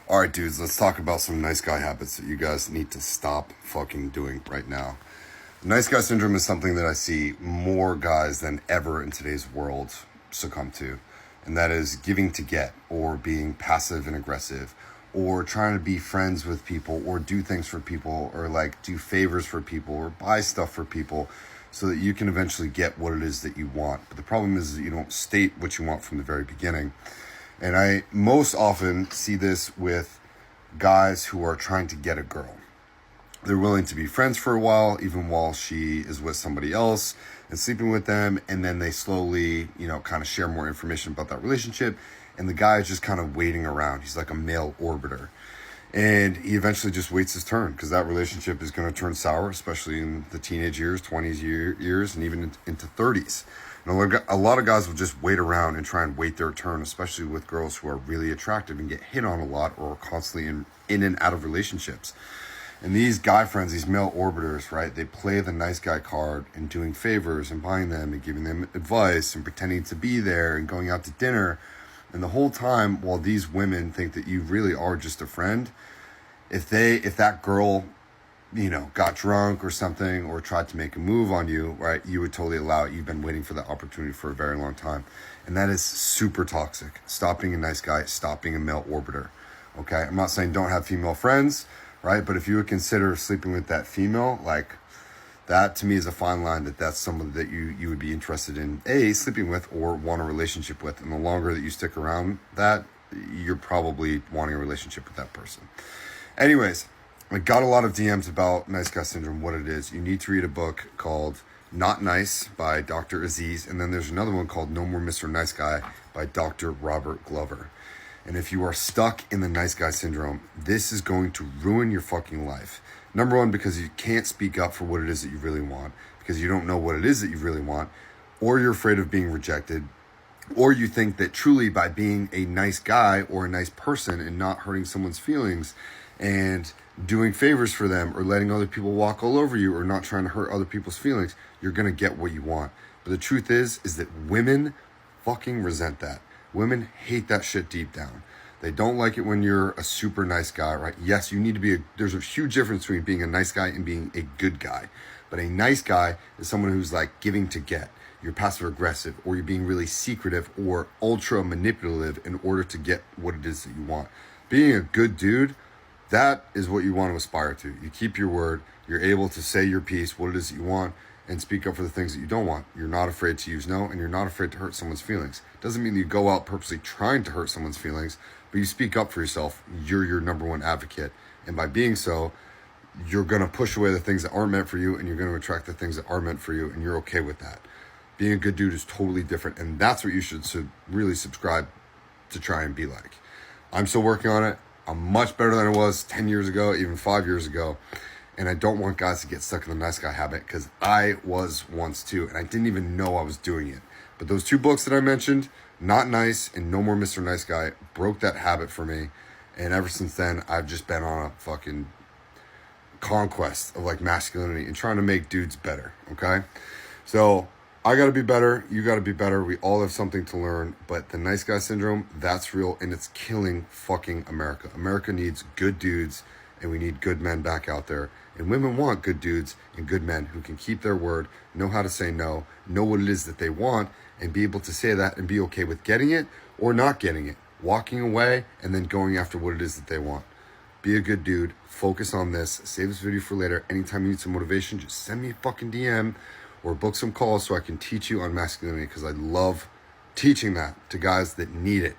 All right, dudes, let's talk about some nice guy habits that you guys need to stop fucking doing right now. Nice guy syndrome is something that I see more guys than ever in today's world succumb to, and that is giving to get, or being passive and aggressive, or trying to be friends with people, or do things for people, or like do favors for people, or buy stuff for people so that you can eventually get what it is that you want. But the problem is that you don't state what you want from the very beginning. And I most often see this with guys who are trying to get a girl. They're willing to be friends for a while, even while she is with somebody else and sleeping with them. And then they slowly, kind of share more information about that relationship. And the guy is just kind of waiting around. He's like a male orbiter. And he eventually just waits his turn because that relationship is going to turn sour, especially in the teenage years, 20s years, and even into 30s. And a lot of guys will just wait around and try and wait their turn, especially with girls who are really attractive and get hit on a lot or are constantly in and out of relationships. And these guy friends, these male orbiters, right, they play the nice guy card and doing favors and buying them and giving them advice and pretending to be there and going out to dinner. And the whole time, while these women think that you really are just a friend, if that girl, got drunk or something or tried to make a move on you, right, you would totally allow it. You've been waiting for that opportunity for a very long time. And that is super toxic. Stop being a nice guy. Stop being a male orbiter. Okay? I'm not saying don't have female friends, right? But if you would consider sleeping with that female, like, that to me is a fine line that's someone that you would be interested in sleeping with or want a relationship with. And the longer that you stick around that, you're probably wanting a relationship with that person. Anyways, I got a lot of DMs about nice guy syndrome, what it is. You need to read a book called Not Nice by Dr. Aziz, and then there's another one called No More Mr. Nice Guy by Dr. Robert Glover. And if you are stuck in the nice guy syndrome, this is going to ruin your fucking life. Number one, because you can't speak up for what it is that you really want, because you don't know what it is that you really want, or you're afraid of being rejected, or you think that truly by being a nice guy or a nice person and not hurting someone's feelings and doing favors for them or letting other people walk all over you or not trying to hurt other people's feelings, you're going to get what you want. But the truth is that women fucking resent that. Women hate that shit deep down. They don't like it when you're a super nice guy, right? Yes, you need to be there's a huge difference between being a nice guy and being a good guy. But a nice guy is someone who's like giving to get. You're passive aggressive, or you're being really secretive or ultra manipulative in order to get what it is that you want. Being a good dude, that is what you want to aspire to. You keep your word. You're able to say your piece, what it is that you want, and speak up for the things that you don't want. You're not afraid to use no, and you're not afraid to hurt someone's feelings. Doesn't mean that you go out purposely trying to hurt someone's feelings, but you speak up for yourself. You're your number one advocate. And by being so, you're going to push away the things that aren't meant for you, and you're going to attract the things that are meant for you, and you're okay with that. Being a good dude is totally different, and that's what you should really subscribe to try and be like. I'm still working on it. I'm much better than I was 10 years ago, even 5 years ago. And I don't want guys to get stuck in the nice guy habit, because I was once too, and I didn't even know I was doing it. But those two books that I mentioned, Not Nice and No More Mr. Nice Guy, broke that habit for me. And ever since then, I've just been on a fucking conquest of like masculinity and trying to make dudes better, okay? So I got to be better. You got to be better. We all have something to learn. But the nice guy syndrome, that's real, and it's killing fucking America. America needs good dudes, and we need good men back out there. And women want good dudes and good men who can keep their word, know how to say no, know what it is that they want, and be able to say that and be okay with getting it or not getting it, walking away and then going after what it is that they want. Be a good dude. Focus on this. Save this video for later. Anytime you need some motivation, just send me a fucking DM or book some calls so I can teach you on masculinity, because I love teaching that to guys that need it.